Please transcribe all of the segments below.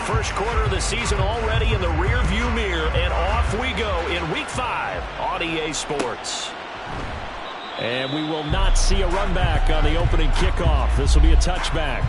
first quarter of the season already in the rearview mirror, and off we go in Week 5 on EA Sports. And we will not see a run back on the opening kickoff. This will be a touchback.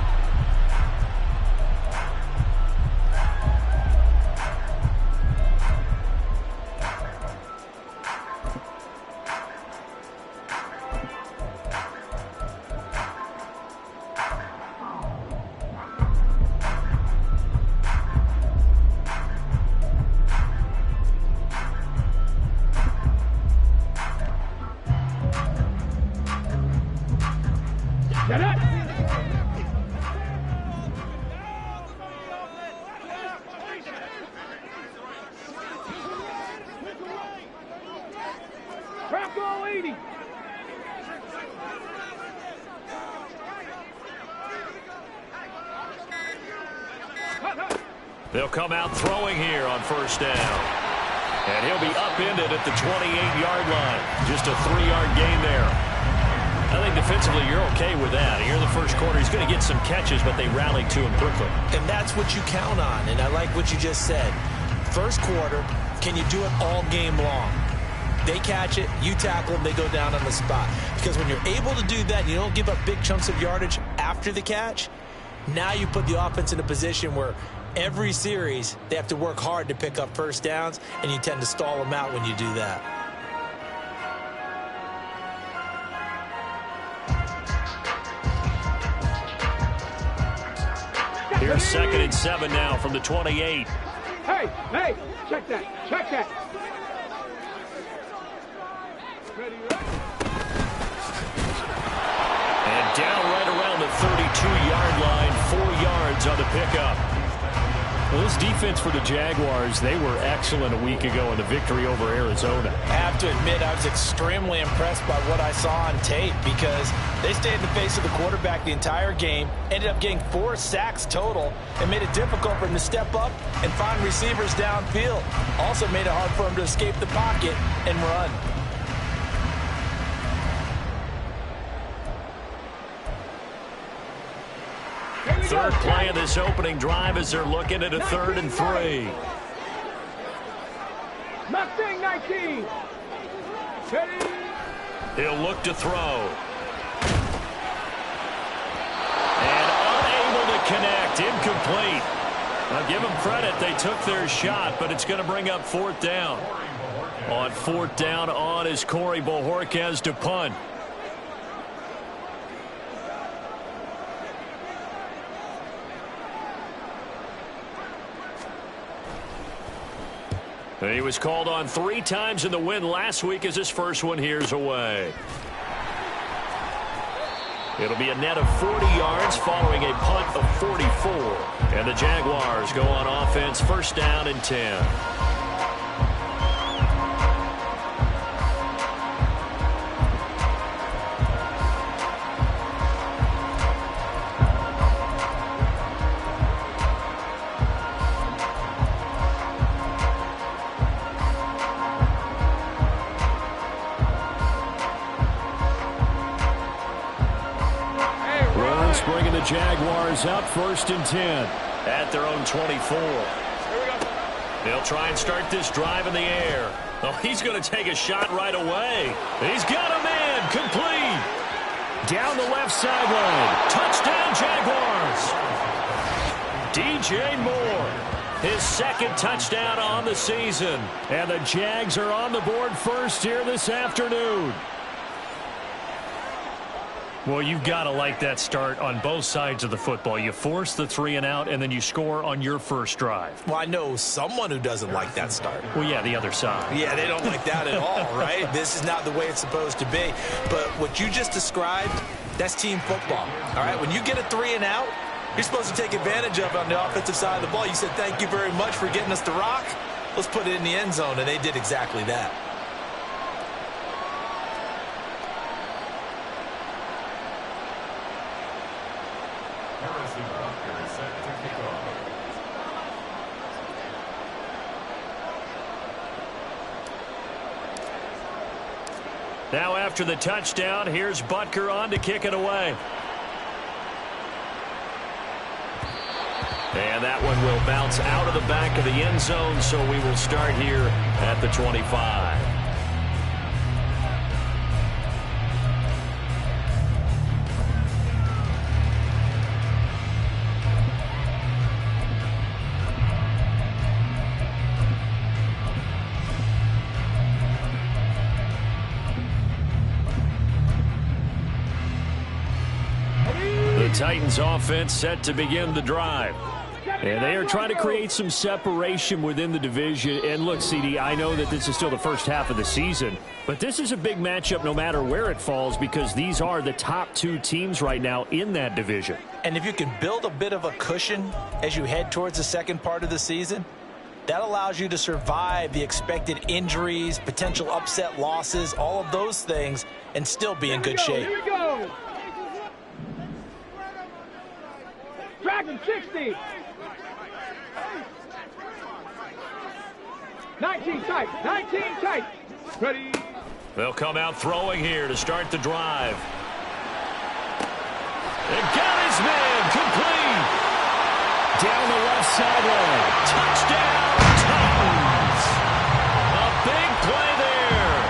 They'll come out throwing here on first down. And he'll be upended at the 28-yard line. Just a 3-yard gain there. I think defensively you're okay with that. Here in the first quarter, he's going to get some catches, but they rallied to him quickly. And that's what you count on, and I like what you just said. First quarter, can you do it all game long? They catch it, you tackle them, they go down on the spot. Because when you're able to do that, you don't give up big chunks of yardage after the catch, now you put the offense in a position where every series they have to work hard to pick up first downs, and you tend to stall them out when you do that. Here's 2nd and 7 now from the 28. Hey, check that. And down right around the 32-yard line, 4 yards on the pickup. Well, this defense for the Jaguars, they were excellent a week ago in the victory over Arizona. I have to admit, I was extremely impressed by what I saw on tape because they stayed in the face of the quarterback the entire game, ended up getting 4 sacks total, and made it difficult for him to step up and find receivers downfield. Also made it hard for him to escape the pocket and run. Third play of this opening drive as they're looking at a 3rd and 3. Mustang 19. He'll look to throw. And unable to connect. Incomplete. I'll give them credit. They took their shot, but it's going to bring up 4th down. On 4th down on is Corey Bojorquez to punt. He was called on 3 times in the win last week as his first one here's away. It'll be a net of 40 yards following a punt of 44. And the Jaguars go on offense, 1st down and 10. Bringing the Jaguars up 1st and 10. At their own 24. They'll try and start this drive in the air. Oh, he's going to take a shot right away. He's got a man. Complete. Down the left sideline. Touchdown, Jaguars. DJ Moore. His 2nd touchdown on the season. And the Jags are on the board first here this afternoon. Well, you've got to like that start on both sides of the football. You force the 3 and out, and then you score on your first drive. Well, I know someone who doesn't like that start. Well, yeah, the other side. Yeah, they don't like that at all, right? This is not the way it's supposed to be. But what you just described, that's team football, all right? When you get a 3 and out, you're supposed to take advantage of it on the offensive side of the ball. You said, thank you very much for getting us the rock. Let's put it in the end zone, and they did exactly that. Now after the touchdown, here's Butker on to kick it away. And that one will bounce out of the back of the end zone, so we will start here at the 25. The Titans offense set to begin the drive. And they are trying to create some separation within the division. And look, CD, I know that this is still the first half of the season, but this is a big matchup no matter where it falls because these are the top two teams right now in that division. And if you can build a bit of a cushion as you head towards the second part of the season, that allows you to survive the expected injuries, potential upset losses, all of those things, and still be in good shape. Here we go. Dragon 60. 19 tight. 19 tight. Ready. They'll come out throwing here to start the drive. And got his man complete. Down the left sideline. Touchdown, Titans. A big play there.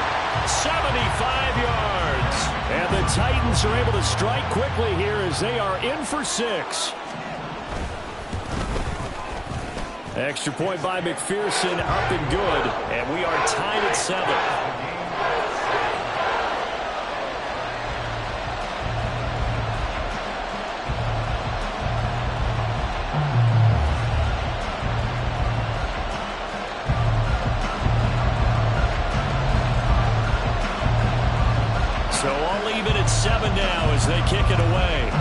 75 yards. And the Titans are able to strike quickly here as they are in for 6. Extra point by McPherson, up and good, and we are tied at 7. So I'll leave it at 7 now as they kick it away.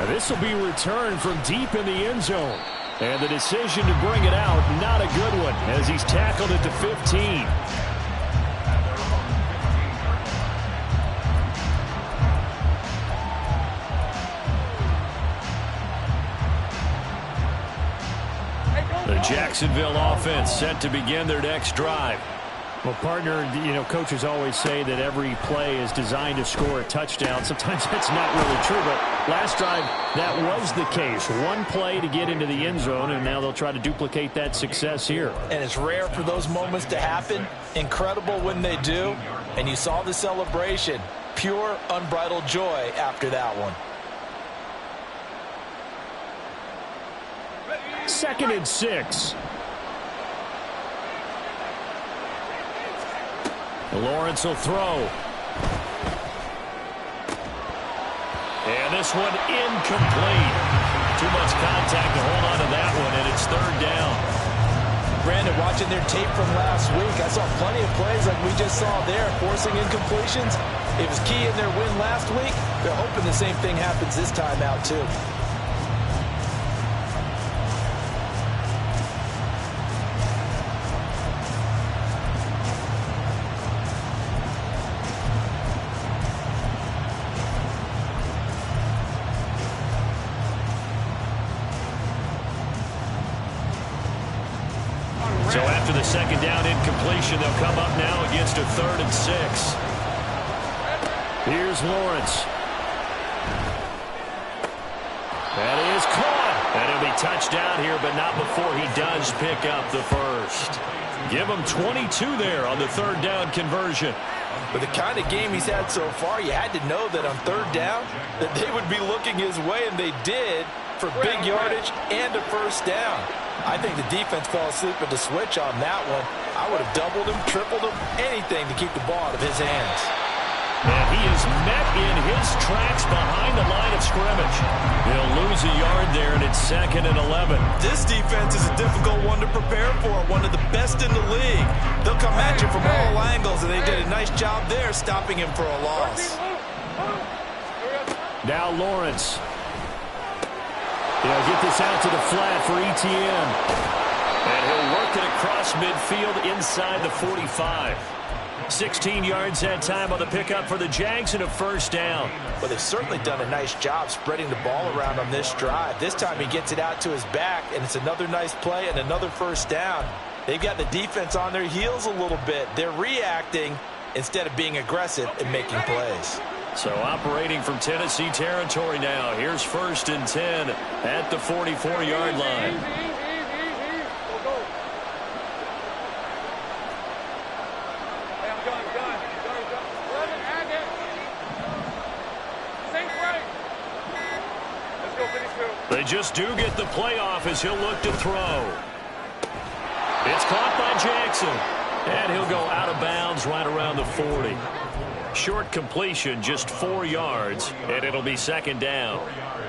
This will be returned from deep in the end zone. And the decision to bring it out, not a good one, as he's tackled it to 15. The Jacksonville offense set to begin their next drive. Well, partner, coaches always say that every play is designed to score a touchdown. Sometimes that's not really true, but last drive, that was the case. One play to get into the end zone, and now they'll try to duplicate that success here. And it's rare for those moments to happen. Incredible when they do. And you saw the celebration. Pure, unbridled joy after that one. 2nd and 6. Lawrence will throw. And this one incomplete. Too much contact to hold on to that one, and it's 3rd down. Brandon, watching their tape from last week, I saw plenty of plays like we just saw there, forcing incompletions. It was key in their win last week. They're hoping the same thing happens this time out, too. So after the 2nd down incompletion, they'll come up now against a 3rd and 6. Here's Lawrence. That is caught. And he'll be touched down here, but not before he does pick up the first. Give him 22 there on the 3rd down conversion. With the kind of game he's had so far, you had to know that on 3rd down that they would be looking his way, and they did, for big yardage and a first down. I think the defense fell asleep at the switch on that one. I would have doubled him, tripled him, anything to keep the ball out of his hands. And he is met in his tracks behind the line of scrimmage. He'll lose a yard there, and it's 2nd and 11. This defense is a difficult one to prepare for, one of the best in the league. They'll come at you from all angles, and they did a nice job there stopping him for a loss. Now Lawrence. He'll get this out to the flat for Etienne. And he'll work it across midfield inside the 45. 16 yards that time on the pickup for the Jags and a first down. Well, they've certainly done a nice job spreading the ball around on this drive. This time he gets it out to his back, and it's another nice play and another first down. They've got the defense on their heels a little bit. They're reacting instead of being aggressive and making plays. So operating from Tennessee territory now. Here's 1st and 10 at the 44-yard line. Easy. Go. Hey, I'm done. 11, add it. Sink right. Let's go finish two. They just do get the playoff as he'll look to throw. It's caught by Jackson. And he'll go out of bounds right around the 40. Short completion, just 4 yards, and it'll be 2nd down.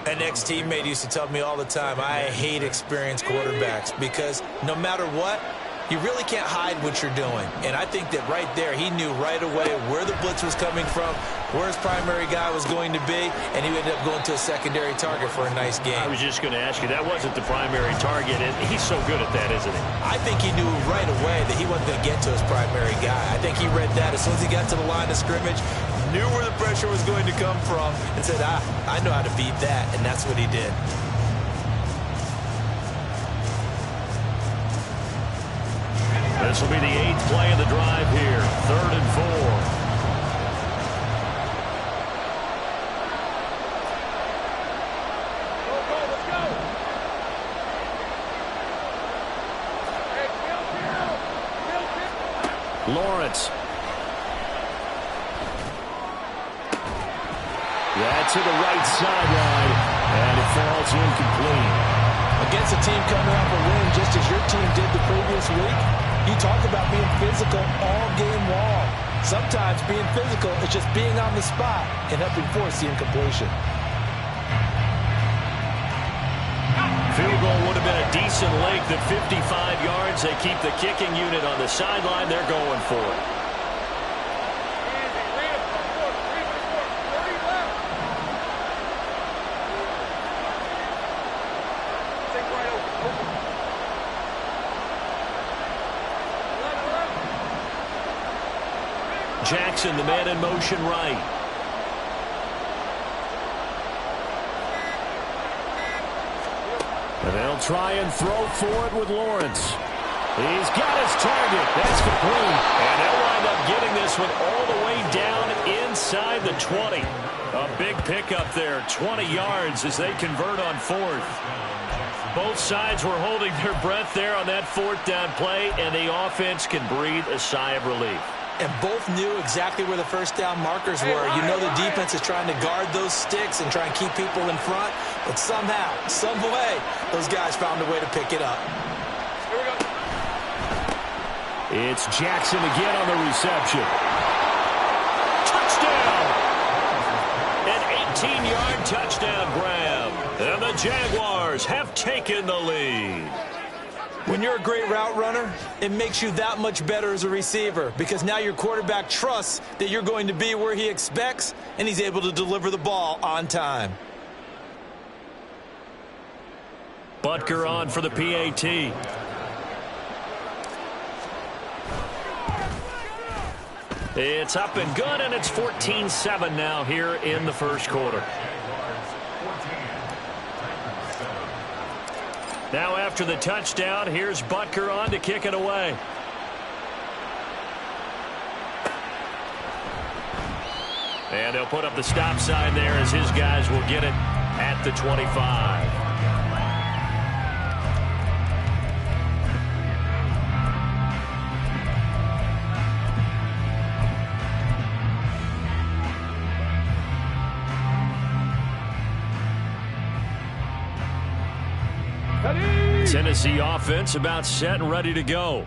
An ex-teammate used to tell me all the time, I hate experienced quarterbacks because no matter what, you really can't hide what you're doing. And I think that right there, he knew right away where the blitz was coming from, where his primary guy was going to be, and he ended up going to a secondary target for a nice game. I was just going to ask you, that wasn't the primary target, and he's so good at that, isn't he? I think he knew right away that he wasn't going to get to his primary guy. I think he read that as soon as he got to the line of scrimmage, knew where the pressure was going to come from, and said, I know how to beat that, and that's what he did. This will be the 8th play of the drive here. 3rd and 4. Let's go. Hey, Bill. Lawrence. That's to the right sideline, and it falls incomplete. Against a team coming off a win just as your team did the previous week, you talk about being physical all game long. Sometimes being physical is just being on the spot and helping force the incompletion. Field goal would have been a decent length at 55 yards. They keep the kicking unit on the sideline. They're going for it. Jackson, the man in motion right. And they'll try and throw for it with Lawrence. He's got his target. That's complete. And they'll wind up getting this one all the way down inside the 20. A big pickup there, 20 yards as they convert on 4th. Both sides were holding their breath there on that 4th down play, and the offense can breathe a sigh of relief. And both knew exactly where the first down markers were. You know the defense is trying to guard those sticks and try and keep people in front. But somehow, some way, those guys found a way to pick it up. Here we go. It's Jackson again on the reception. Touchdown! An 18-yard touchdown grab. And the Jaguars have taken the lead. When you're a great route runner, it makes you that much better as a receiver because now your quarterback trusts that you're going to be where he expects, and he's able to deliver the ball on time. Butker on for the PAT. It's up and good, and it's 14-7 now here in the first quarter. Now after the touchdown, here's Butker on to kick it away. And they'll put up the stop sign there as his guys will get it at the 25. Tennessee offense about set and ready to go.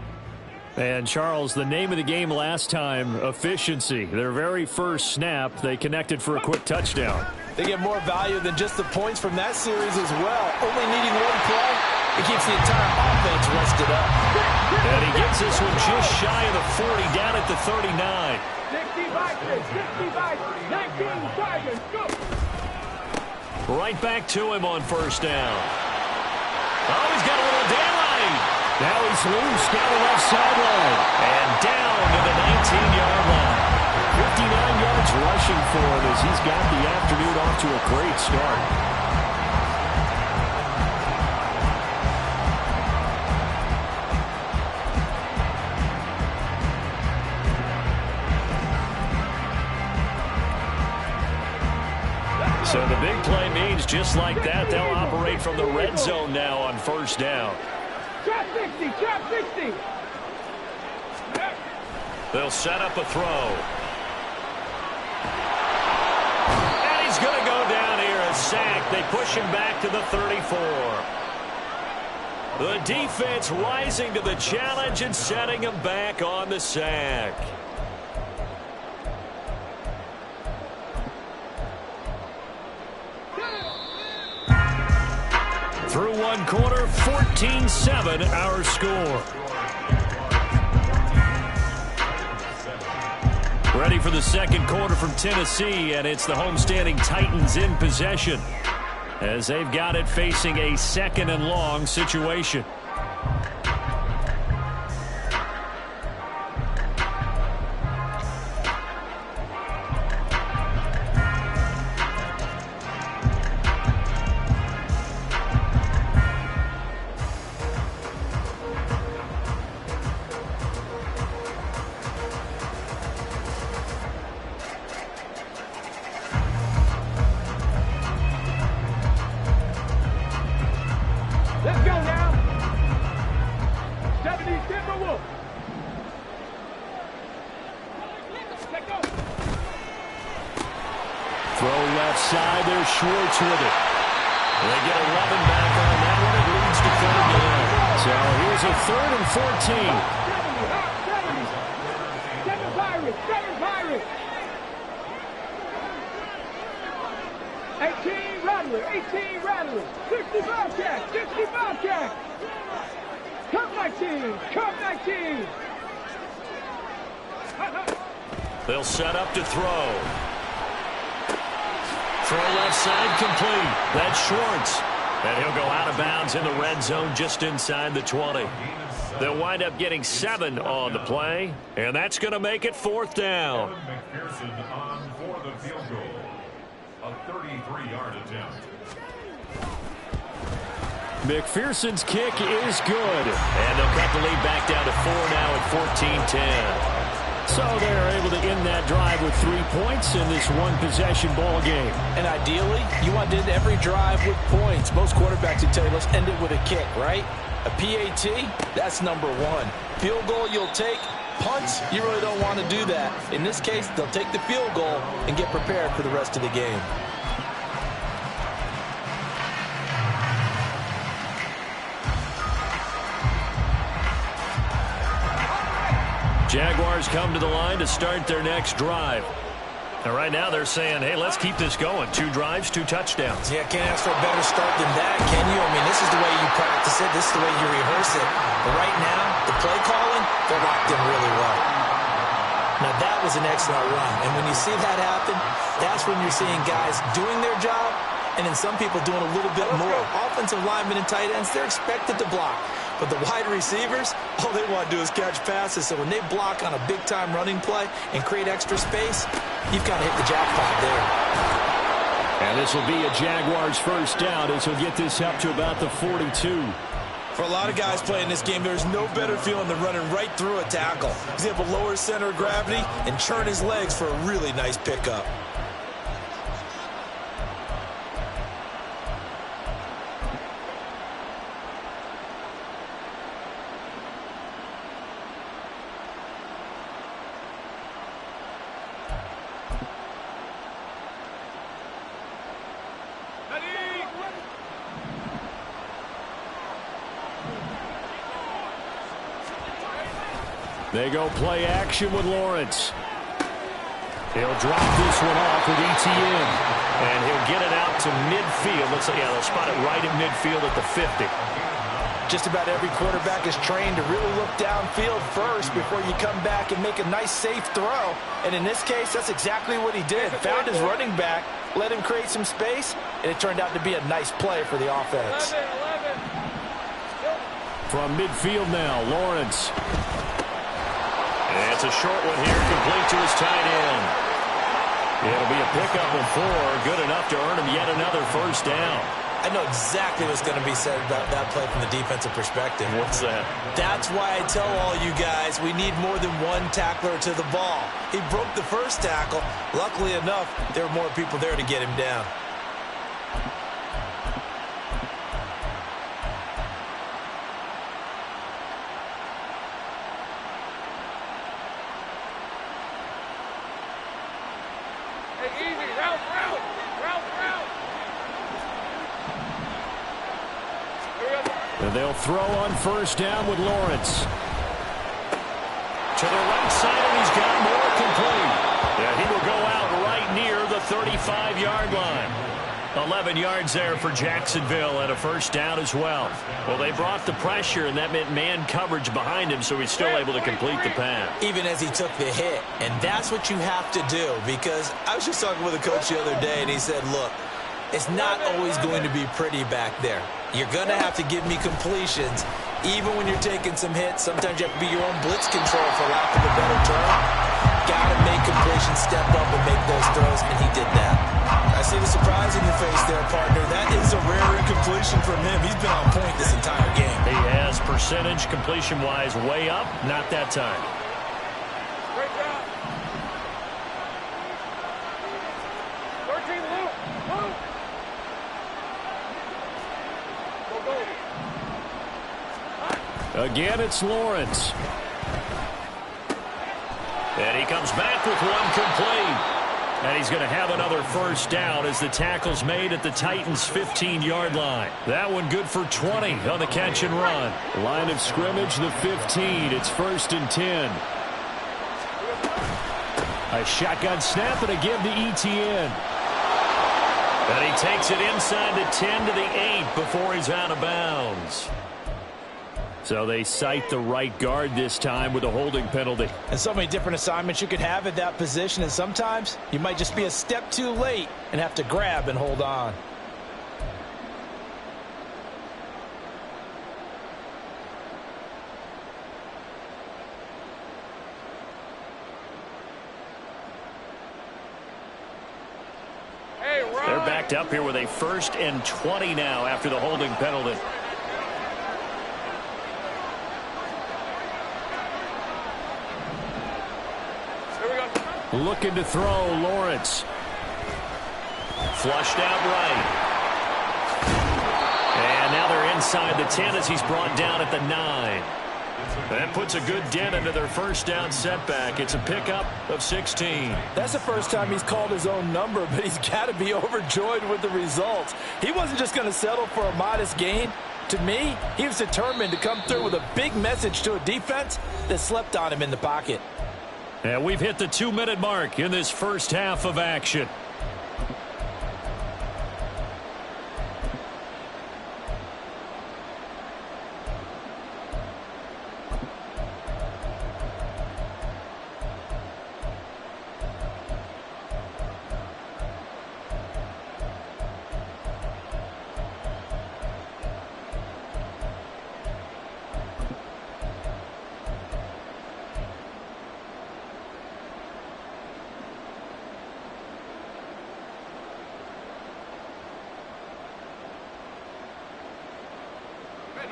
And, Charles, the name of the game last time, efficiency. Their very first snap, they connected for a quick touchdown. They get more value than just the points from that series as well. Only needing one play, it keeps the entire offense rested up. And he gets this one just shy of the 40, down at the 39. 60 Vikings, 60 Vikings, 19 Tigers, go! Right back to him on first down. Oh, he's got a little daylight. Now he's loose down the left sideline. And down to the 19-yard line. 59 yards rushing for him as he's got the afternoon off to a great start. So the big play means just like that, they'll operate from the red zone now on first down. Trap 60, trap 60. They'll set up a throw. And he's going to go down here, a sack. They push him back to the 34. The defense rising to the challenge and setting him back on the sack. Through one quarter, 14-7 our score. Ready for the second quarter from Tennessee, and it's the homestanding Titans in possession as they've got it facing a second and long situation. Let's go now. 70 Timberwolves. Let's go. Throw left side. There's Schwartz with it. They get 11 back on that one. It leads to third down. So here's a 3rd and 14. 7 Pirates, 7 Pirates. 18 Rattler, 18 Rattler. 60 Bobcats, 60 Bobcats. Come 19, come 19. They'll set up to throw. Throw left side complete. That's Schwartz. And he'll go out of bounds in the red zone just inside the 20. They'll wind up getting 7 on the play, and that's going to make it 4th down. McPherson on for the field goal. A 33-yard attempt. McPherson's kick is good. And they'll cut the lead back down to 4 now at 14-10. So they're able to end that drive with 3 points in this one-possession ball game. And ideally, you want to end every drive with points. Most quarterbacks would tell you, let's end it with a kick, right? A PAT, that's number 1. Field goal you'll take. Punts, you really don't want to do that. In this case, they'll take the field goal and get prepared for the rest of the game. Jaguars come to the line to start their next drive. And right now they're saying, hey, let's keep this going. 2 drives, 2 touchdowns. Yeah, can't ask for a better start than that, can you? I mean, this is the way you practice it. This is the way you rehearse it. But right now, the play calling, they're locked in really well. Now, that was an excellent run. And when you see that happen, that's when you're seeing guys doing their job and then some people doing a little bit more. Offensive linemen and tight ends, they're expected to block. But the wide receivers, all they want to do is catch passes. So when they block on a big-time running play and create extra space, you've got to hit the jackpot there. And this will be a Jaguars first down as he'll get this up to about the 42. For a lot of guys playing this game, there's no better feeling than running right through a tackle. He's able to lower his center of gravity and churn his legs for a really nice pickup. They go play action with Lawrence. He'll drop this one off with ETN. And he'll get it out to midfield. Looks like, yeah, they'll spot it right at midfield at the 50. Just about every quarterback is trained to really look downfield first before you come back and make a nice, safe throw. And in this case, that's exactly what he did. Found his running back, let him create some space, and it turned out to be a nice play for the offense. 11. From midfield now, Lawrence. And it's a short one here, complete to his tight end. It'll be a pickup of 4, good enough to earn him yet another first down. I know exactly what's going to be said about that play from the defensive perspective. What's that? That's why I tell all you guys we need more than one tackler to the ball. He broke the first tackle. Luckily enough, there were more people there to get him down. And they'll throw on first down with Lawrence. To the right side, and he's got more complete. Yeah, he will go out right near the 35-yard line. 11 yards there for Jacksonville and a first down as well. Well, they brought the pressure, and that meant man coverage behind him, so he's still able to complete the pass. Even as he took the hit. And that's what you have to do, because I was just talking with a coach the other day, and he said, look, it's not always going to be pretty back there. You're going to have to give me completions. Even when you're taking some hits, sometimes you have to be your own blitz control, for lack of a better term. Got to make completions, step up and make those throws, and he did that. I see the surprise in your face there, partner. That is a rare incompletion from him. He's been on point this entire game. He has percentage completion-wise way up. Not that time. Great job. 13, Luke. Luke. Go, go. Again, it's Lawrence. And he comes back with one complete. And he's going to have another first down as the tackle's made at the Titans' 15-yard line. That one good for 20 on the catch and run. Line of scrimmage, the 15. It's 1st and 10. A shotgun snap and a give to Etienne. And he takes it inside the 10 to the 8 before he's out of bounds. So they cite the right guard this time with a holding penalty. And so many different assignments you could have at that position, and sometimes you might just be a step too late and have to grab and hold on. They're backed up here with a 1st and 20 now after the holding penalty. Looking to throw, Lawrence. Flushed out right. And now they're inside the 10 as he's brought down at the 9. That puts a good dent into their first down setback. It's a pickup of 16. That's the first time he's called his own number, but he's got to be overjoyed with the results. He wasn't just going to settle for a modest gain. To me, he was determined to come through with a big message to a defense that slept on him in the pocket. And we've hit the 2-minute mark in this first half of action.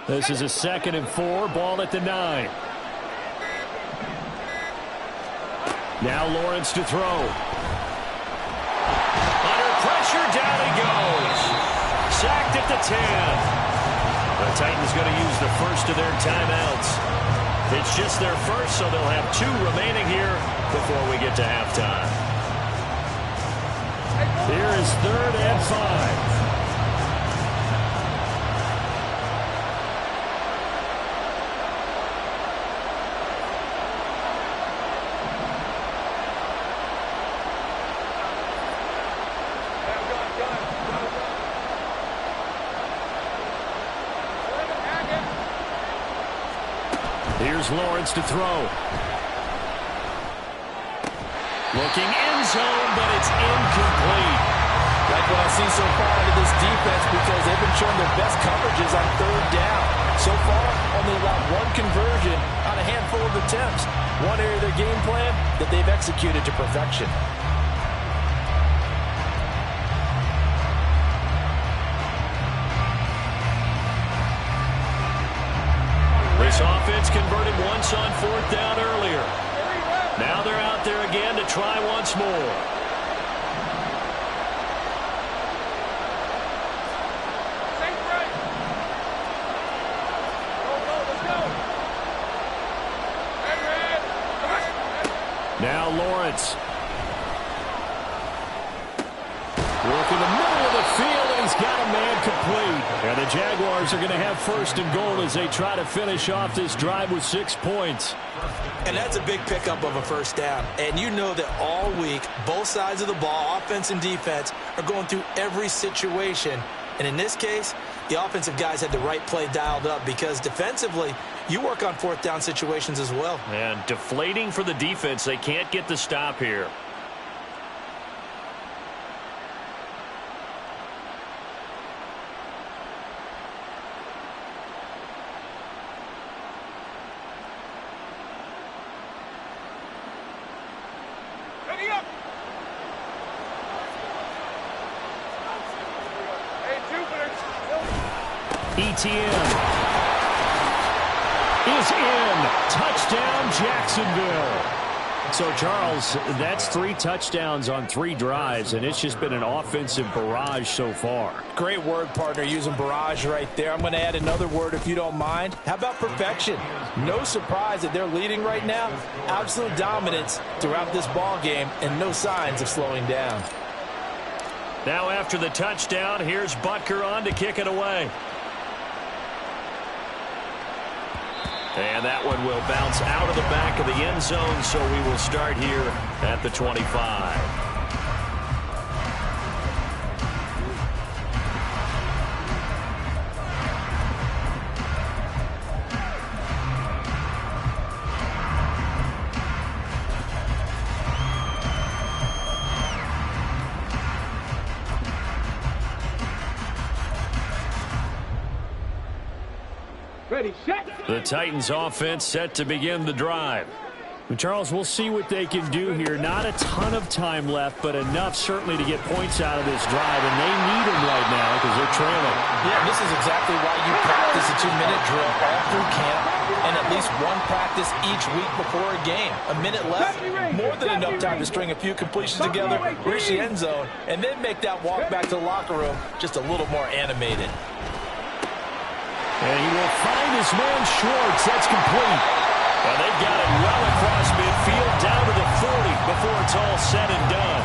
This is a 2nd and 4, ball at the 9. Now Lawrence to throw. Under pressure, down he goes. Sacked at the 10. The Titans going to use the first of their timeouts. It's just their first, so they'll have 2 remaining here before we get to halftime. Here is 3rd and 5. Here's Lawrence to throw. Looking end zone, but it's incomplete. Like what I've seen so far into this defense, because they've been showing their best coverages on 3rd down. So far, only allowed 1 conversion on a handful of attempts. One area of their game plan that they've executed to perfection. This offense converted once on 4th down earlier. Now they're out there again to try once more. Now Lawrence. Work in the middle of the field, and he's got a man complete. And the Jaguars are going to have first and goal as they try to finish off this drive with 6 points. And that's a big pickup of a first down. And you know that all week, both sides of the ball, offense and defense, are going through every situation. And in this case, the offensive guys had the right play dialed up because defensively, you work on fourth down situations as well. And deflating for the defense. They can't get the stop here. ETN is in. Touchdown, Jacksonville. So, Charles, that's 3 touchdowns on 3 drives, and it's just been an offensive barrage so far. Great word, partner, using barrage right there. I'm going to add another word if you don't mind. How about perfection? No surprise that they're leading right now. Absolute dominance throughout this ball game and no signs of slowing down. Now after the touchdown, here's Butker on to kick it away. And that one will bounce out of the back of the end zone, so we will start here at the 25. Ready, set. The Titans offense set to begin the drive. Charles, we'll see what they can do here. Not a ton of time left, but enough certainly to get points out of this drive, and they need them right now because they're trailing. Yeah, this is exactly why you practice a 2-minute drill all through camp and at least one practice each week before a game. A minute left, more than enough time to string a few completions together, reach the end zone, and then make that walk back to the locker room just a little more animated. And he will find his man Schwartz. That's complete. And they've got it well across midfield down to the 40 before it's all said and done.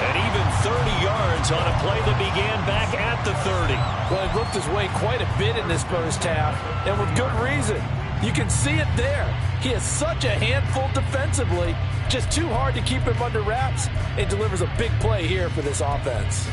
And even 30 yards on a play that began back at the 30. Well, he looked his way quite a bit in this first half, and with good reason. You can see it there. He is such a handful defensively, just too hard to keep him under wraps, and delivers a big play here for this offense.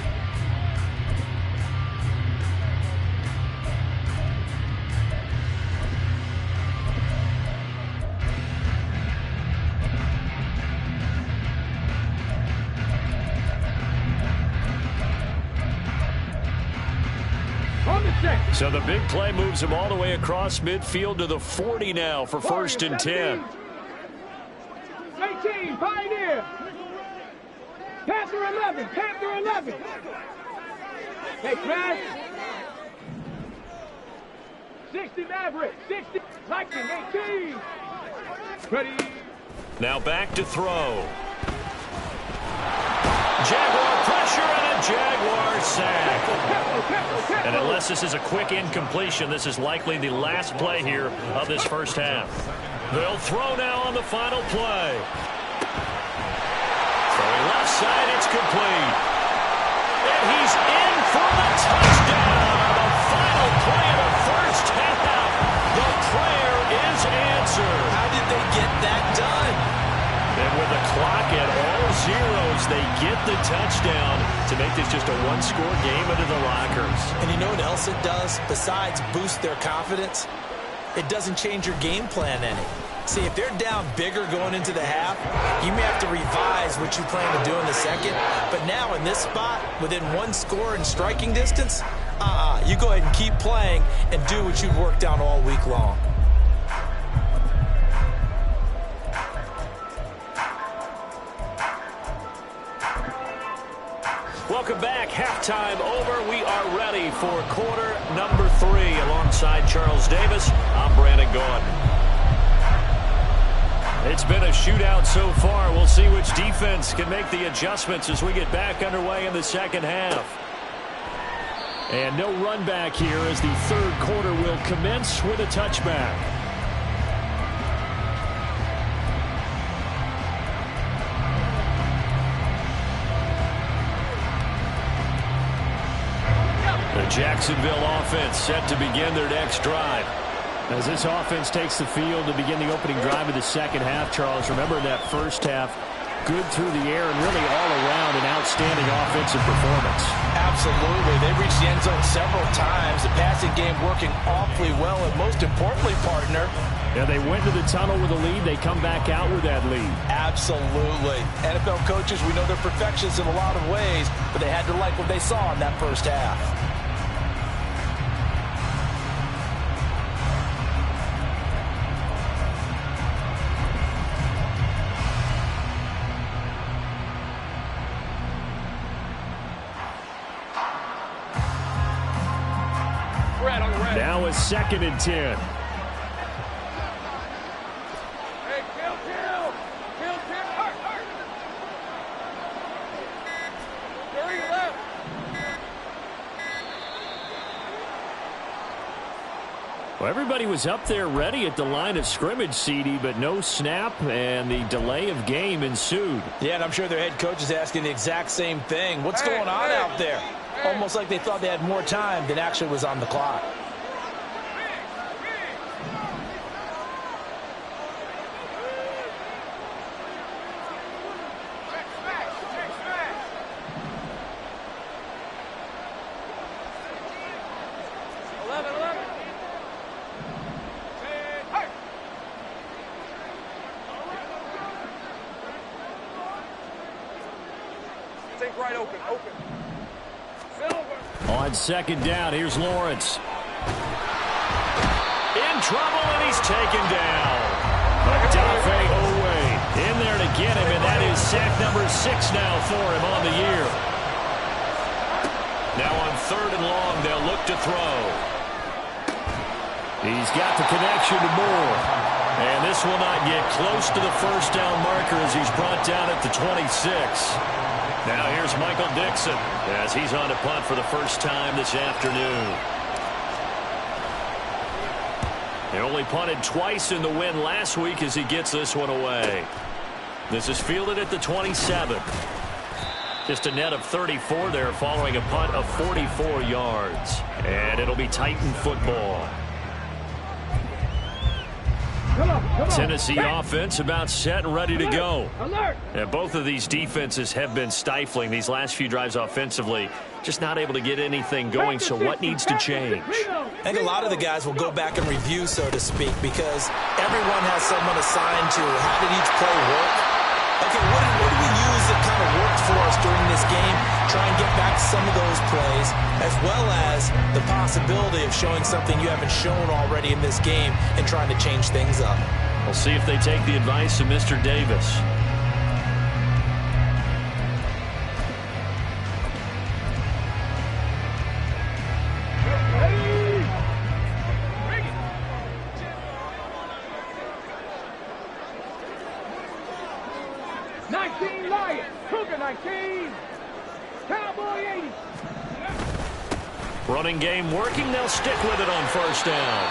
So the big play moves him all the way across midfield to the 40 now for first and 10. 18, Pioneer. Panther 11, Panther 11. Hey, Crash. 60 Maverick, 60 Lightning, 18. Ready. Now back to throw. Jaguar pressure and a Jaguar sack. And unless this is a quick incompletion, this is likely the last play here of this first half. They'll throw now on the final play. Throwing left side, it's complete. And he's in for the touchdown. The final play of the first half. The prayer is answered. How did they get that done? And with the clock at all zeros, they get the touchdown to make this just a one-score game into the lockers. And you know what else it does? Besides boost their confidence, it doesn't change your game plan any. See, if they're down bigger going into the half, you may have to revise what you plan to do in the second. But now in this spot, within one score and striking distance, you go ahead and keep playing and do what you've worked on all week long. Welcome back. Halftime over. We are ready for quarter number 3. Alongside Charles Davis, I'm Brandon Gordon. It's been a shootout so far. We'll see which defense can make the adjustments as we get back underway in the second half. And no run back here as the third quarter will commence with a touchback. The Jacksonville offense set to begin their next drive. As this offense takes the field to begin the opening drive of the second half, Charles, remember that first half, good through the air and really all around an outstanding offensive performance. Absolutely. They reached the end zone several times. The passing game working awfully well, and most importantly, partner, yeah, they went to the tunnel with a lead. They come back out with that lead. Absolutely. NFL coaches, we know they're perfectionists in a lot of ways, but they had to like what they saw in that first half. Now it's 2nd and 10. Hey, kill, hurt. Hurry left. Well, everybody was up there ready at the line of scrimmage, CD, but no snap, and the delay of game ensued. Yeah, and I'm sure their head coach is asking the exact same thing. What's going on out there? Almost like they thought they had more time than actually was on the clock. Right open. On 2nd down, here's Lawrence. In trouble, and he's taken down. Odafe Oweh in there to get him, and that is sack number 6 now for him on the year. Now on 3rd and long, they'll look to throw. He's got the connection to Moore. And this will not get close to the first down marker as he's brought down at the 26. Now here's Michael Dixon as he's on to punt for the first time this afternoon. He only punted twice in the win last week as he gets this one away. This is fielded at the 27. Just a net of 34 there following a punt of 44 yards. And it'll be Titan football. Come on. Tennessee offense about set and ready to go. Alert. Yeah, both of these defenses have been stifling these last few drives offensively. Just not able to get anything going, so what needs to change? I think a lot of the guys will go back and review, so to speak, because everyone has someone assigned to how did each play work. Okay, what did we use that kind of worked for us during this game? Try and get back to some of those plays, as well as the possibility of showing something you haven't shown already in this game and trying to change things up. We'll see if they take the advice of Mr. Davis. Running game working. They'll stick with it on 1st down.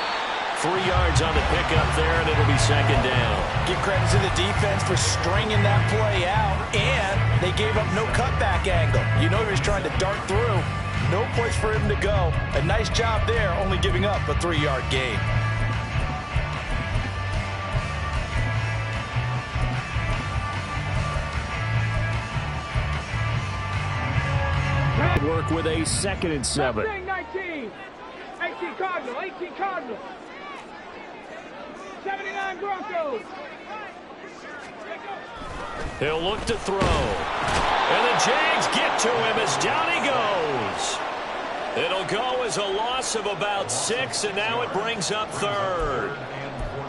3 yards on the pickup there, and it'll be 2nd down. Give credit to the defense for stringing that play out, and they gave up no cutback angle. You know he was trying to dart through. No place for him to go. A nice job there, only giving up a 3-yard gain. Work with a 2nd and 7. 19. 18 Cardinals. 79 Broncos. He'll look to throw. And the Jags get to him as down he goes. It'll go as a loss of about 6, and now it brings up 3rd.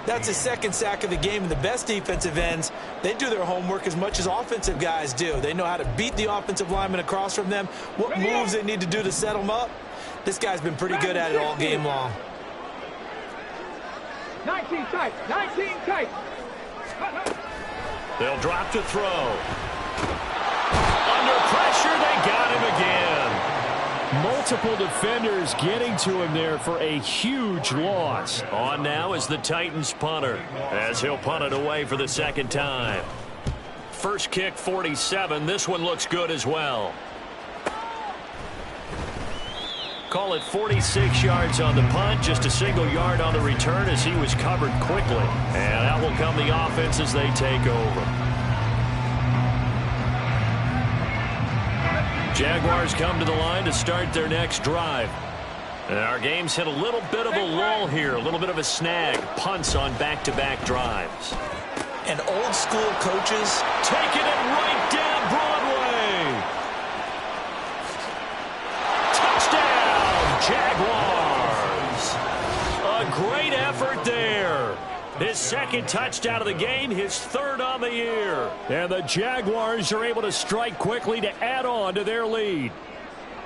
That's his 2nd sack of the game, and the best defensive ends, they do their homework as much as offensive guys do. They know how to beat the offensive lineman across from them, what moves they need to do to set them up. This guy's been pretty good at it all game long. 19 tight. They'll drop to throw. Under pressure, they got him again. Multiple defenders getting to him there for a huge loss. On now is the Titans punter, as he'll punt it away for the 2nd time. First kick, 47. This one looks good as well. Call it 46 yards on the punt, just a single yard on the return as he was covered quickly. And that will come the offense as they take over. Jaguars come to the line to start their next drive. And our game's hit a little bit of a lull here, a little bit of a snag. Punts on back-to-back drives. And old school coaches taking it right down Broadway. Touchdown, Jaguars. A great effort there. His second touchdown of the game, his third on the year. And the Jaguars are able to strike quickly to add on to their lead.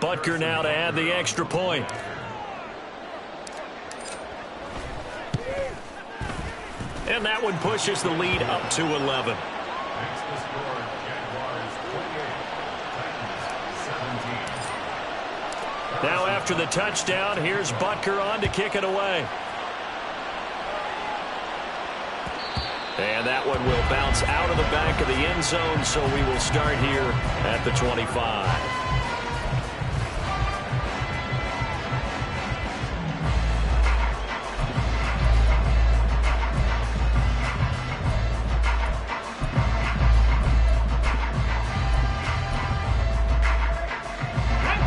Butker now to add the extra point. And that one pushes the lead up to 11. Now after the touchdown, here's Butker on to kick it away. And that one will bounce out of the back of the end zone, so we will start here at the 25.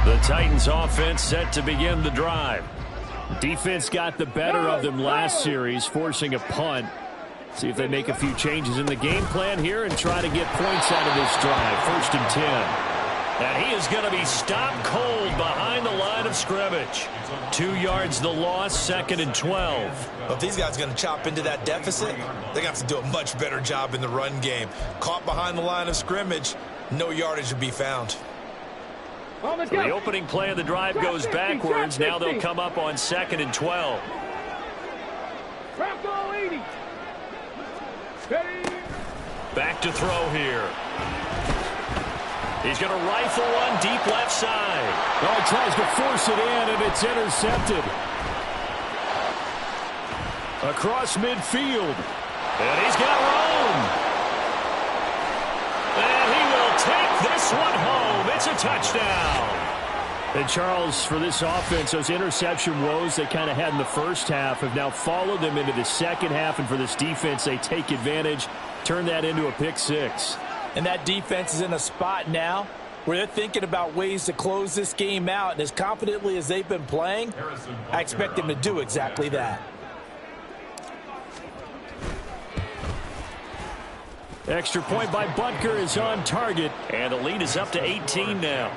The Titans offense set to begin the drive. Defense got the better of them last series, forcing a punt. See if they make a few changes in the game plan here and try to get points out of this drive. 1st and 10. And he is going to be stopped cold behind the line of scrimmage. 2 yards the loss, 2nd and 12. Well, if these guys are going to chop into that deficit, they're going to have to do a much better job in the run game. Caught behind the line of scrimmage, no yardage to be found. So the opening play of the drive goes backwards. Now they'll come up on 2nd and 12. Back to throw here. He's going to rifle one deep left side. Oh, he tries to force it in, and it's intercepted. Across midfield. And he's got room. And he will take this one home. It's a touchdown. And Charles, for this offense, those interception woes they kind of had in the first half have now followed them into the second half. And for this defense, they take advantage, turn that into a pick six. And that defense is in a spot now where they're thinking about ways to close this game out. And as confidently as they've been playing, I expect them to do exactly that. Extra point by Butker is on target. And the lead is up to 18 now.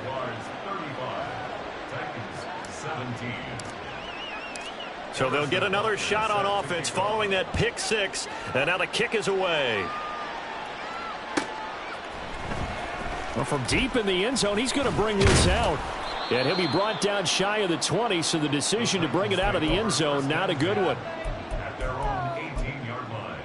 So they'll get another shot on offense following that pick six. And now the kick is away. Well, from deep in the end zone, he's going to bring this out. And he'll be brought down shy of the 20, so the decision to bring it out of the end zone, not a good one. At their own 18-yard line.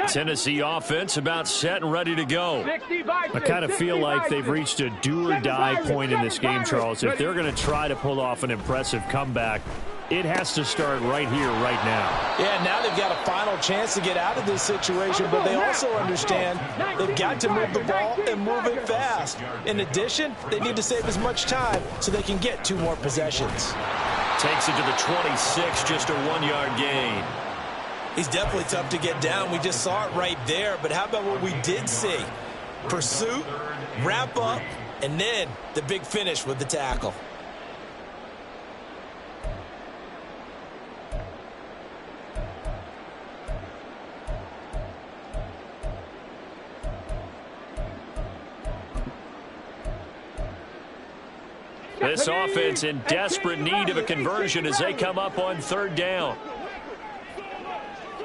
Tennessee offense about set and ready to go. I kind of feel like they've reached a do-or-die point in this game, Charles. If they're going to try to pull off an impressive comeback, it has to start right here, right now. Yeah, now they've got a final chance to get out of this situation, but they also understand they've got to move the ball and move it fast. In addition, they need to save as much time so they can get 2 more possessions. Takes it to the 26, just a 1-yard gain. He's definitely tough to get down. We just saw it right there. But how about what we did see? Pursuit, wrap up, and then the big finish with the tackle. This offense in desperate need of a conversion as they come up on 3rd down.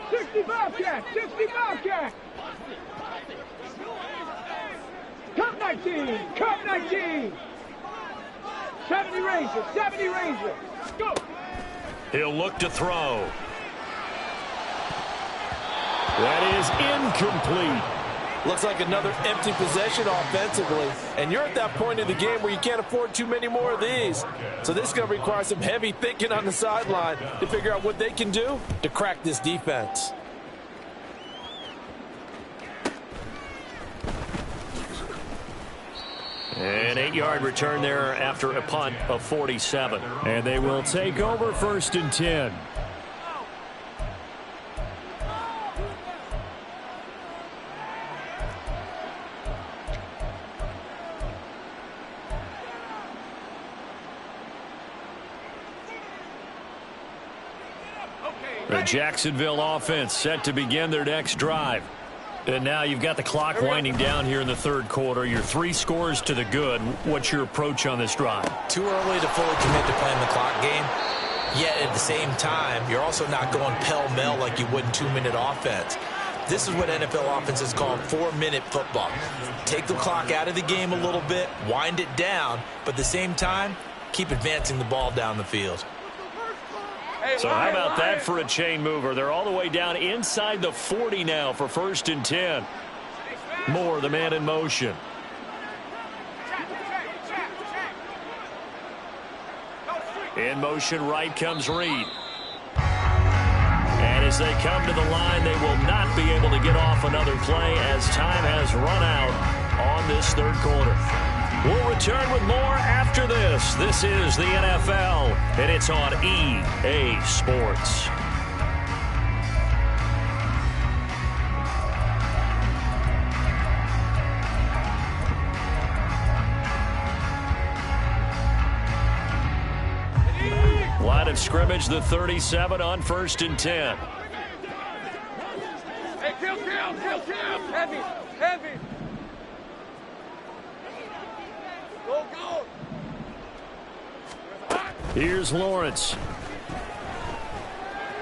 60 Bobcat! 60 Bobcat! Cup 19! Cup 19! 70 Ranger! 70 Ranger! Go! He'll look to throw. That is incomplete. Looks like another empty possession offensively. And you're at that point in the game where you can't afford too many more of these. So this is going to require some heavy thinking on the sideline to figure out what they can do to crack this defense. An 8-yard return there after a punt of 47. And they will take over 1st and 10. The Jacksonville offense set to begin their next drive. And now you've got the clock winding down here in the 3rd quarter. You're 3 scores to the good. What's your approach on this drive? Too early to fully commit to playing the clock game. Yet at the same time, you're also not going pell-mell like you would in 2-minute offense. This is what NFL offenses call 4-minute football. Take the clock out of the game a little bit, wind it down, but at the same time, keep advancing the ball down the field. So how about that for a chain mover? They're all the way down inside the 40 now for 1st and 10. Moore, the man in motion. In motion right comes Reed. And as they come to the line, they will not be able to get off another play as time has run out on this 3rd quarter. We'll return with more after this. This is the NFL, and it's on EA Sports. Line of scrimmage, the 37 on 1st and 10. Hey, kill. Heavy. Go. Here's Lawrence.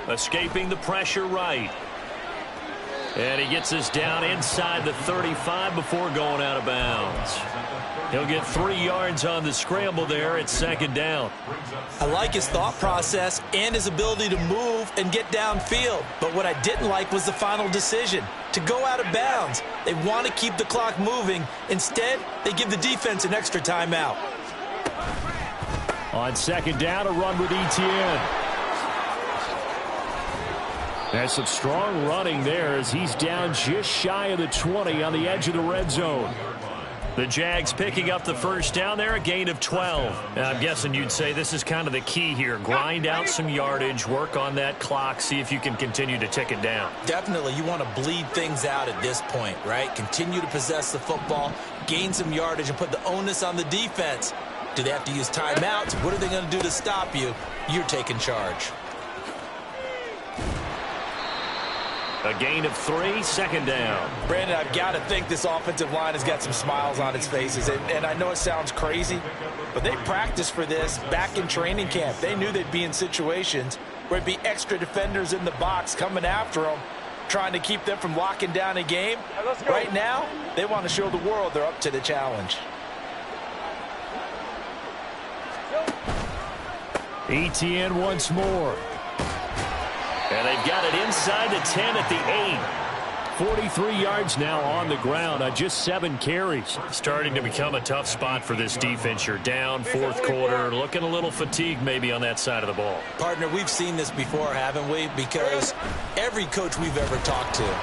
Escaping the pressure right. And he gets us down inside the 35 before going out of bounds. He'll get 3 yards on the scramble there at 2nd down. I like his thought process and his ability to move and get downfield. But what I didn't like was the final decision, to go out of bounds. They want to keep the clock moving. Instead, they give the defense an extra timeout. On 2nd down, a run with Etienne. There's some strong running there as he's down just shy of the 20 on the edge of the red zone. The Jags picking up the 1st down there, a gain of 12. And I'm guessing you'd say this is kind of the key here. Grind out some yardage, work on that clock, see if you can continue to tick it down. Definitely, you want to bleed things out at this point, right? Continue to possess the football, gain some yardage, and put the onus on the defense. Do they have to use timeouts? What are they going to do to stop you? You're taking charge. A gain of 3, 2nd down. Brandon, I've got to think this offensive line has got some smiles on its faces. And I know it sounds crazy, but they practiced for this back in training camp. They knew they'd be in situations where it'd be extra defenders in the box coming after them, trying to keep them from locking down a game. Right now, they want to show the world they're up to the challenge. Etienne once more. And they've got it inside the 10 at the 8. 43 yards now on the ground on just 7 carries. Starting to become a tough spot for this defense. You're down 4th quarter, looking a little fatigued maybe on that side of the ball. Partner, we've seen this before, haven't we? Because every coach we've ever talked to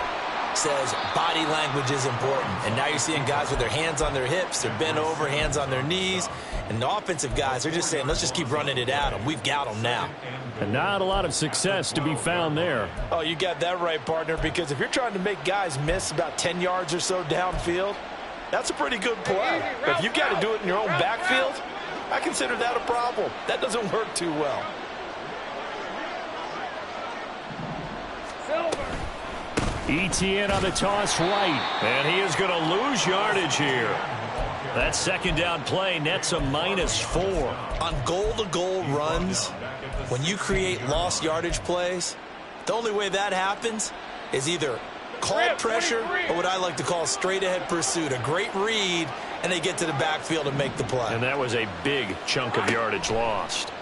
says body language is important. And now you're seeing guys with their hands on their hips, they're bent over, hands on their knees. And the offensive guys are just saying, let's just keep running it at them. We've got them now. And not a lot of success to be found there. Oh, you got that right, partner, because if you're trying to make guys miss about 10 yards or so downfield, that's a pretty good play. But if you've got to do it in your own backfield, I consider that a problem. That doesn't work too well. Etienne on the toss right. And he is going to lose yardage here. That 2nd down play nets a -4. On goal-to-goal runs, when you create lost yardage plays, the only way that happens is either called pressure or what I like to call straight-ahead pursuit. A great read, and they get to the backfield and make the play. And that was a big chunk of yardage lost.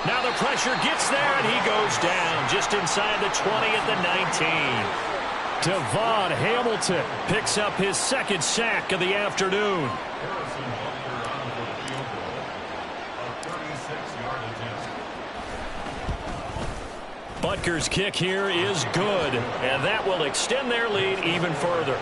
Now the pressure gets there, and he goes down just inside the 20 at the 19. Devon Hamilton picks up his second sack of the afternoon. Harrison Butker on for the field goal. A 36-yard attempt. Butker's kick here is good, and that will extend their lead even further.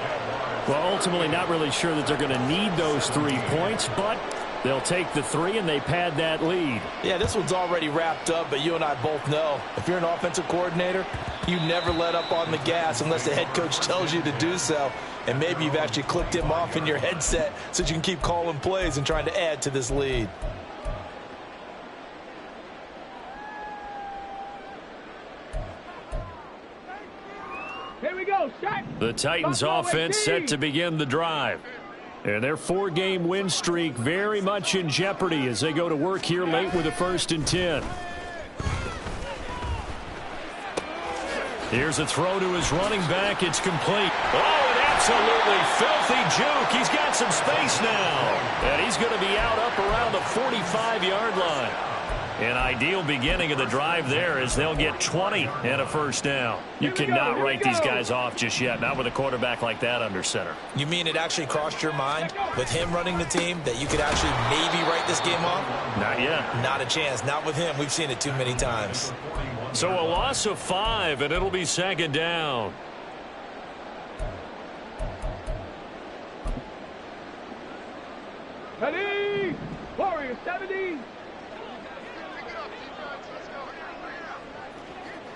Well, ultimately not really sure that they're going to need those 3 points, but they'll take the 3 and they pad that lead. Yeah, this one's already wrapped up, but you and I both know if you're an offensive coordinator, you never let up on the gas unless the head coach tells you to do so. And maybe you've actually clicked him off in your headset so you can keep calling plays and trying to add to this lead. Here we go, shot. The Titans offense set to begin the drive. And their 4-game win streak very much in jeopardy as they go to work here late with a 1st and 10. Here's a throw to his running back. It's complete. Oh, an absolutely filthy juke. He's got some space now. And he's going to be out up around the 45-yard line. An ideal beginning of the drive there as they'll get 20 and a 1st down. You cannot write these guys off just yet, not with a quarterback like that under center. You mean it actually crossed your mind with him running the team that you could actually maybe write this game off? Not yet. Not a chance. Not with him. We've seen it too many times. So a loss of 5, and it'll be 2nd down. Ready? Warriors 70.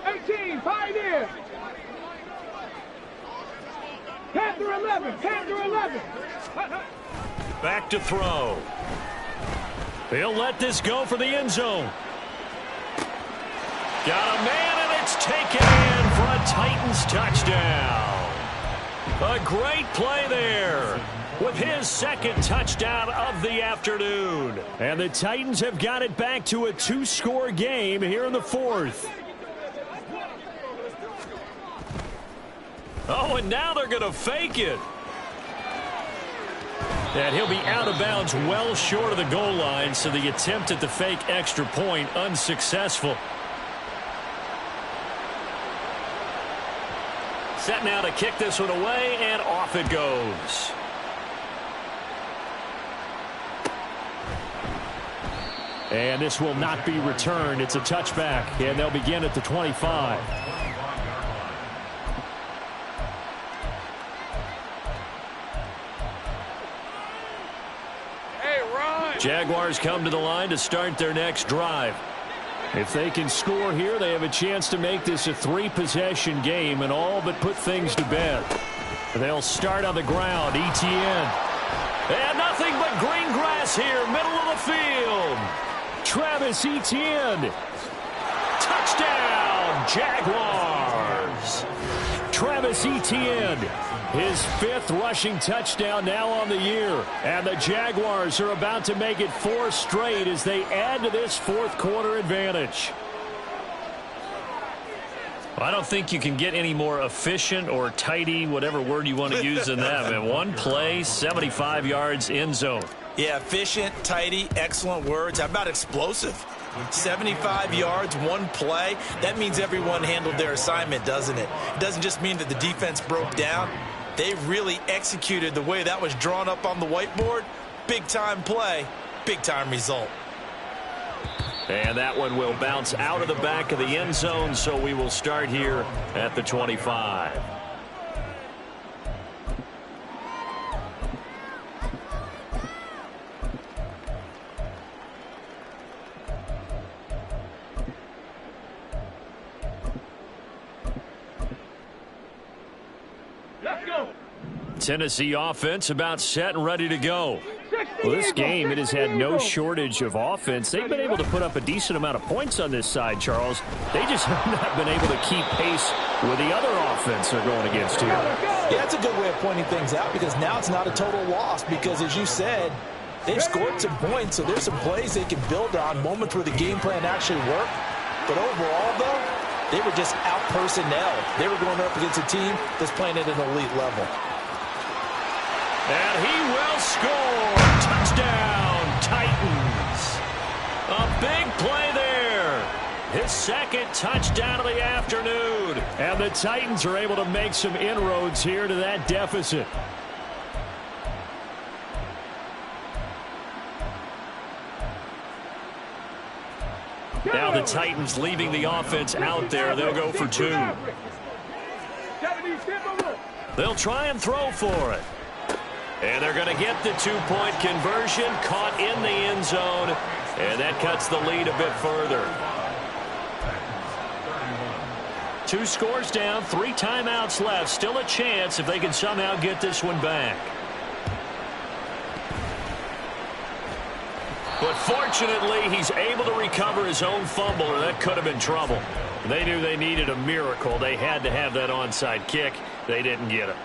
18, Pioneer. Panther 11, Panther 11. Back to throw. He'll let this go for the end zone. Got a man, and it's taken in for a Titans touchdown. A great play there with his 2nd touchdown of the afternoon. And the Titans have got it back to a 2-score game here in the 4th. Oh, and now they're going to fake it. And he'll be out of bounds well short of the goal line, so the attempt at the fake extra point unsuccessful. Set now to kick this one away, and off it goes. And this will not be returned. It's a touchback, and they'll begin at the 25. Jaguars come to the line to start their next drive. If they can score here, they have a chance to make this a 3-possession game and all but put things to bed. They'll start on the ground. Etienne. And nothing but green grass here, middle of the field. Travis Etienne. Touchdown, Jaguars. Travis Etienne. His 5th rushing touchdown now on the year. And the Jaguars are about to make it 4 straight as they add to this 4th quarter advantage. I don't think you can get any more efficient or tidy, whatever word you want to use than that. Man, 1 play, 75 yards, end zone. Yeah, efficient, tidy, excellent words. How about explosive? 75 yards, 1 play. That means everyone handled their assignment, doesn't it? It doesn't just mean that the defense broke down. They really executed the way that was drawn up on the whiteboard. Big-time play, big-time result. And that one will bounce out of the back of the end zone, so we will start here at the 25. Tennessee offense about set and ready to go. Well, this game, it has had no shortage of offense. They've been able to put up a decent amount of points on this side, Charles. They just have not been able to keep pace with the other offense they're going against here. Yeah, that's a good way of pointing things out because now it's not a total loss because, as you said, they've scored some points, so there's some plays they can build on, moments where the game plan actually worked. But overall, though, they were just out-personnel. They were going up against a team that's playing at an elite level. And he will score. Touchdown, Titans. A big play there. His second touchdown of the afternoon. And the Titans are able to make some inroads here to that deficit. Now the Titans leaving the offense out there. They'll go for 2. They'll try and throw for it. And they're going to get the 2-point conversion, caught in the end zone, and that cuts the lead a bit further. 2 scores down, 3 timeouts left. Still a chance if they can somehow get this one back. But fortunately, he's able to recover his own fumble, or that could have been trouble. They knew they needed a miracle. They had to have that onside kick. They didn't get it.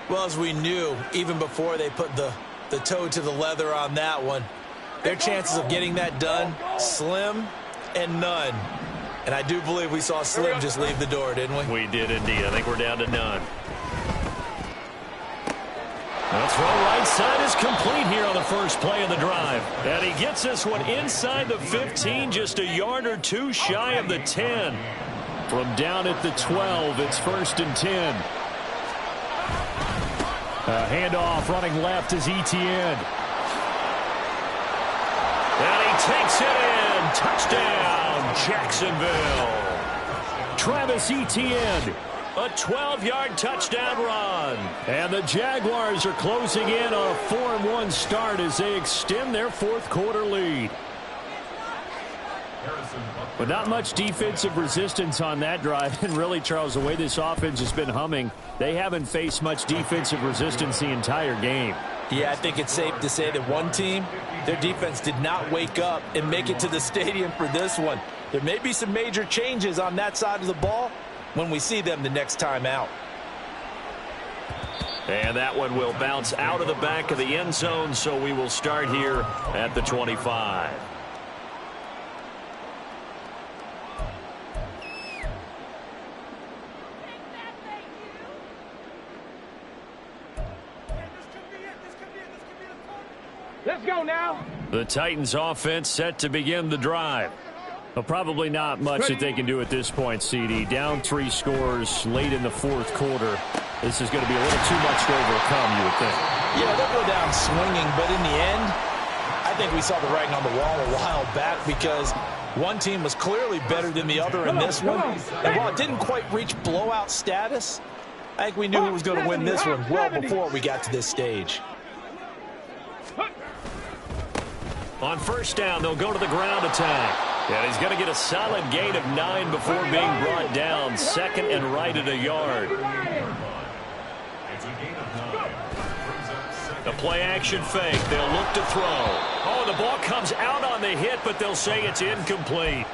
Well, as we knew, even before they put the toe to the leather on that one, their chances of getting that done, slim and none. And I do believe we saw Slim just leave the door, didn't we? We did indeed. I think we're down to none. The throw right side is complete here on the first play of the drive. And he gets this one inside the 15, just a yard or 2 shy of the 10. From down at the 12, it's 1st and 10. A handoff running left is Etienne. And he takes it in. Touchdown, Jacksonville. Travis Etienne. A 12-yard touchdown run. And the Jaguars are closing in on a 4-1 start as they extend their 4th quarter lead. But not much defensive resistance on that drive. And really, Charles, the way this offense has been humming, they haven't faced much defensive resistance the entire game. Yeah, I think it's safe to say that one team, their defense did not wake up and make it to the stadium for this one. There may be some major changes on that side of the ball when we see them the next time out. And that one will bounce out of the back of the end zone, so we will start here at the 25. Let's go now. The Titans offense set to begin the drive. Well, probably not much that they can do at this point, CD. Down 3 scores late in the 4th quarter. This is going to be a little too much to overcome, you would think. Yeah, they'll go down swinging, but in the end, I think we saw the writing on the wall a while back because one team was clearly better than the other in this one. And while it didn't quite reach blowout status, I think we knew who was going to win this one well before we got to this stage. On first down, they'll go to the ground attack. And he's going to get a solid gain of 9 before being brought down. 2nd and right at a yard. The play action fake. They'll look to throw. Oh, the ball comes out on the hit, but they'll say it's incomplete.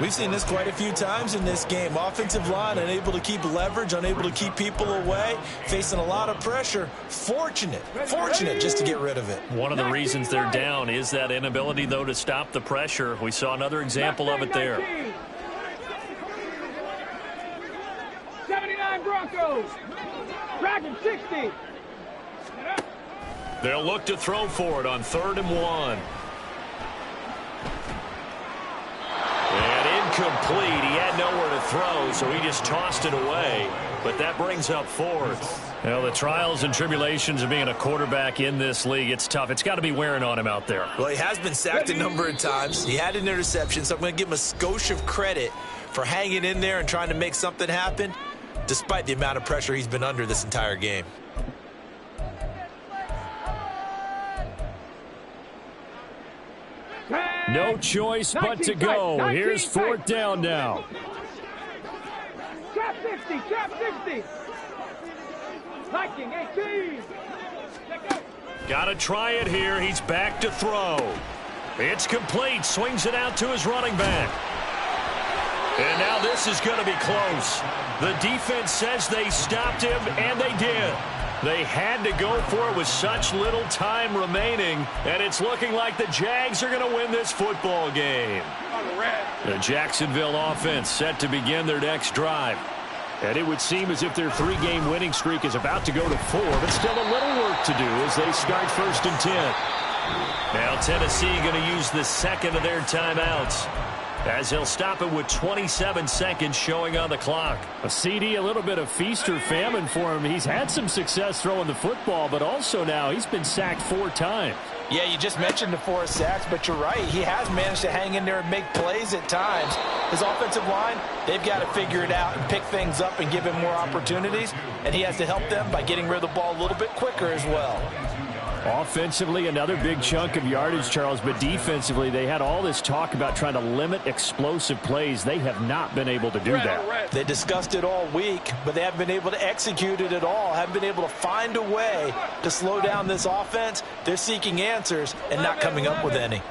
We've seen this quite a few times in this game. Offensive line unable to keep leverage, unable to keep people away, facing a lot of pressure. Fortunate just to get rid of it. One of the reasons they're down is that inability, though, to stop the pressure. We saw another example of it there. 79 Broncos. Dragon 60. They'll look to throw for it on 3rd and 1. And incomplete. He had nowhere to throw, so he just tossed it away. But that brings up 4th. Well, the trials and tribulations of being a quarterback in this league, it's tough. It's got to be wearing on him out there. Well, he has been sacked a number of times. He had an interception, so I'm going to give him a skosh of credit for hanging in there and trying to make something happen, despite the amount of pressure he's been under this entire game. No choice but to go. Here's 4th down now. Trap 60, trap 60. Viking 18. Got to try it here. He's back to throw. It's complete. Swings it out to his running back. And now this is going to be close. The defense says they stopped him, and they did. They had to go for it with such little time remaining, and it's looking like the Jags are going to win this football game. The Jacksonville offense set to begin their next drive. And it would seem as if their 3-game winning streak is about to go to 4, but still a little work to do as they start 1st and 10. Now Tennessee going to use the 2nd of their timeouts. as he'll stop it with 27 seconds showing on the clock. A CD, a little bit of feast or famine for him. He's had some success throwing the football, but also now he's been sacked 4 times. Yeah, you just mentioned the 4 sacks, but you're right. He has managed to hang in there and make plays at times. His offensive line, they've got to figure it out and pick things up and give him more opportunities, and he has to help them by getting rid of the ball a little bit quicker as well. Offensively, another big chunk of yardage, Charles, but defensively, they had all this talk about trying to limit explosive plays. They have not been able to do that. They discussed it all week, but they haven't been able to execute it at all, haven't been able to find a way to slow down this offense. They're seeking answers and not coming up with any.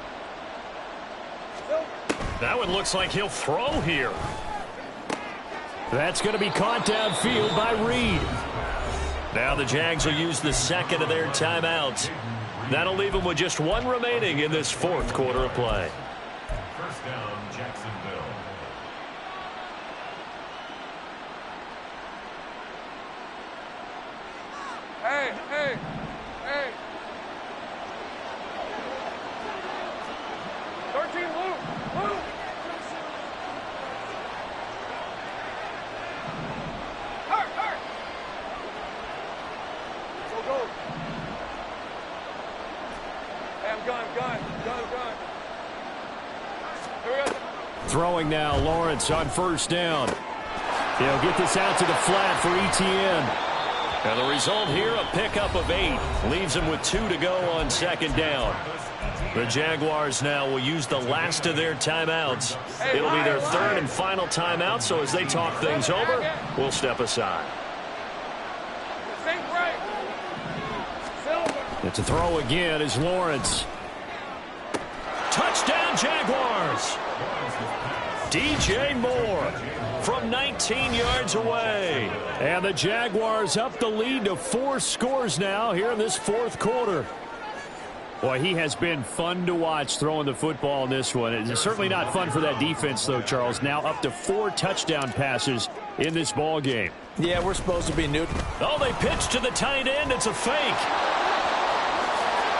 That one looks like he'll throw here. That's going to be caught downfield by Reed. Now the Jags will use the second of their timeouts. That'll leave them with just 1 remaining in this 4th quarter of play. First down, Jacksonville. Hey, hey, hey. 13, move. Hurt. Go. Hey, I'm gun. Here we go. Throwing now, Lawrence on first down. He'll get this out to the flat for ETN. And the result here, a pickup of 8. Leaves them with 2 to go on second down. The Jaguars now will use the last of their timeouts. It'll be their 3rd and final timeout, so as they talk things over, we'll step aside. And to throw again is Lawrence. Touchdown, Jaguars! DJ Moore from 19 yards away. And the Jaguars up the lead to 4 scores now here in this 4th quarter. Boy, he has been fun to watch throwing the football in this one. It's certainly not fun for that defense, though, Charles. Now up to 4 touchdown passes in this ball game. Yeah, we're supposed to be new. Oh, they pitch to the tight end. It's a fake.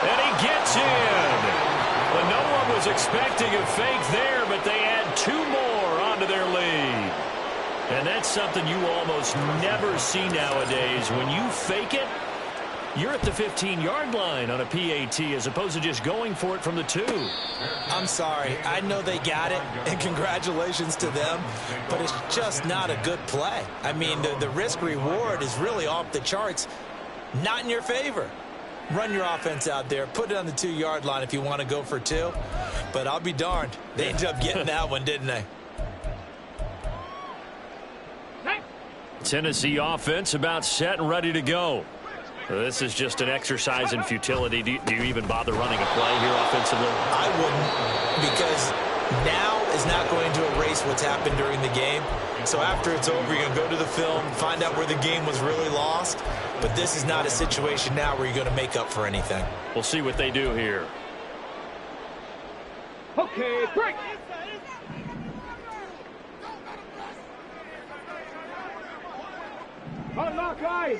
And he gets in. Well, no one was expecting a fake there, but they add 2 more onto their lead. And that's something you almost never see nowadays. When you fake it, you're at the 15-yard line on a PAT as opposed to just going for it from the 2. I'm sorry. I know they got it, and congratulations to them, but it's just not a good play. I mean, the risk-reward is really off the charts, not in your favor. Run your offense out there. Put it on the 2-yard line if you want to go for 2. But I'll be darned. They ended up getting that one, didn't they? Tennessee offense about set and ready to go. This is just an exercise in futility. Do you even bother running a play here offensively? I wouldn't, because now is not going to erase what's happened during the game. So after it's over, you're going to go to the film, find out where the game was really lost. But this is not a situation now where you're going to make up for anything. We'll see what they do here. Okay, break. Unlock line.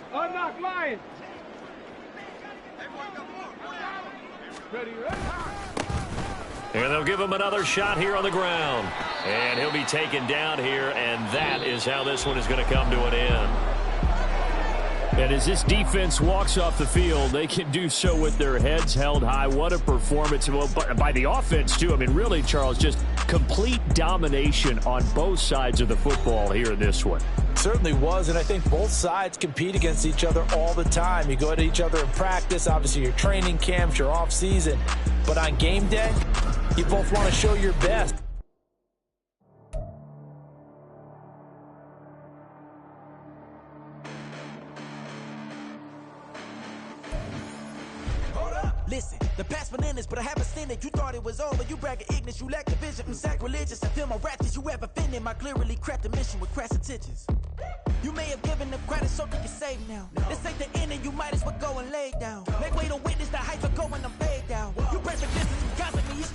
Ready. And they'll give him another shot here on the ground. And he'll be taken down here, and that is how this one is going to come to an end. And as this defense walks off the field, they can do so with their heads held high. What a performance. Well, by the offense, too. I mean, really, Charles, just complete domination on both sides of the football here in this one. Certainly was, and I think both sides compete against each other all the time. You go at each other in practice, obviously your training camps, your off season. But on game day, you both want to show your best. Listen, the past bananas, but I haven't seen it. You thought it was over, you bragging ignorance, you lack the vision from sacrilegious. I feel my ratchets, you ever offended my clearly crafted mission with crass intentions. You may have given them credit so you can save now. This ain't the end and you might as well go and lay down. Make way to witness the heights of going, I'm paid down. You press the distance, constantly